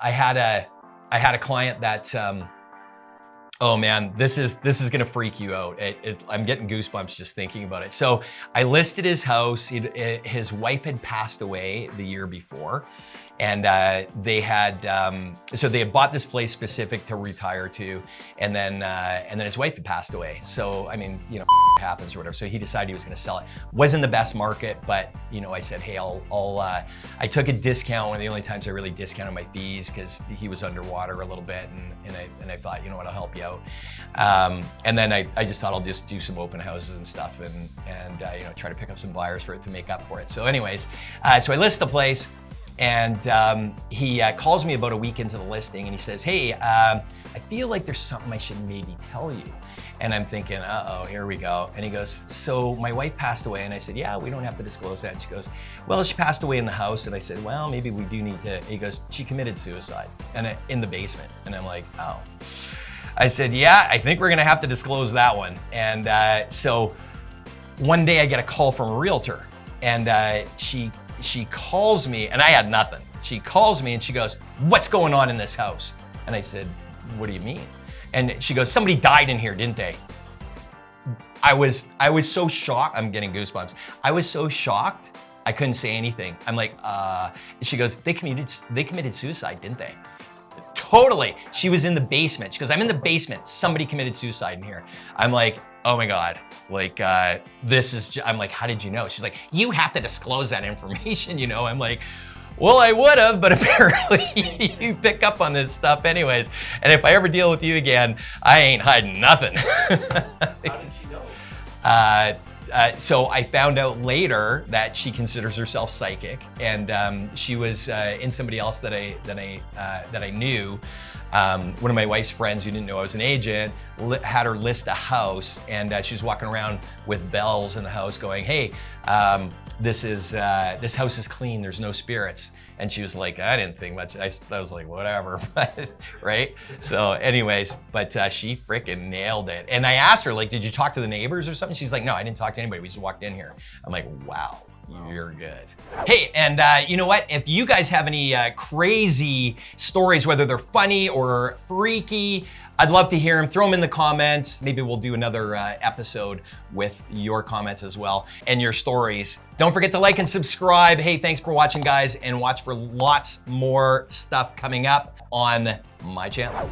I had a client that, oh man, this is gonna freak you out. I'm getting goosebumps just thinking about it. So I listed his house. His wife had passed away the year before, and they had bought this place specific to retire to, and then his wife had passed away. So I mean, you know, happens or whatever. So he decided he was going to sell it. Wasn't the best market, but you know, I said, hey, I took a discount. One of the only times I really discounted my fees because he was underwater a little bit, and I thought, you know what, I'll help you out. And then I just thought I'll just do some open houses and stuff, and you know, try to pick up some buyers for it to make up for it. So anyways, so I list the place. And he calls me about a week into the listing, and he says, hey, I feel like there's something I should maybe tell you. And I'm thinking, uh-oh, here we go. And he goes, so my wife passed away. And I said, yeah, we don't have to disclose that. And she goes, well, she passed away in the house. And I said, well, maybe we do need to. He goes, she committed suicide in the basement. And I'm like, oh. I said, yeah, I think we're gonna have to disclose that one. And so one day I get a call from a realtor, and she calls me, and I had nothing. She calls me and she goes, what's going on in this house? And I said, what do you mean? And she goes, somebody died in here, didn't they? I was so shocked. I'm getting goosebumps. I was so shocked, I couldn't say anything. I'm like, she goes, they committed suicide, didn't they? Totally. She was in the basement. She goes, I'm in the basement. Somebody committed suicide in here. I'm like, oh my God, like I'm like, how did you know? She's like, you have to disclose that information, you know? I'm like, well, I would have, but apparently you pick up on this stuff anyways. And if I ever deal with you again, I ain't hiding nothing. How did she know? So I found out later that she considers herself psychic, and she was in somebody else that I knew. One of my wife's friends who didn't know I was an agent had her list a house, and she was walking around with bells in the house going, hey, this house is clean, there's no spirits. And she was like, I didn't think much. I was like, whatever, right? So anyways, but she freaking nailed it. And I asked her, like, did you talk to the neighbors or something? She's like, no, I didn't talk to anybody. We just walked in here. I'm like, wow, you're good. Hey, and you know what? If you guys have any crazy stories, whether they're funny or freaky, I'd love to hear them. Throw them in the comments. Maybe we'll do another episode with your comments as well and your stories. Don't forget to like and subscribe. Hey, thanks for watching, guys, and watch for lots more stuff coming up on my channel.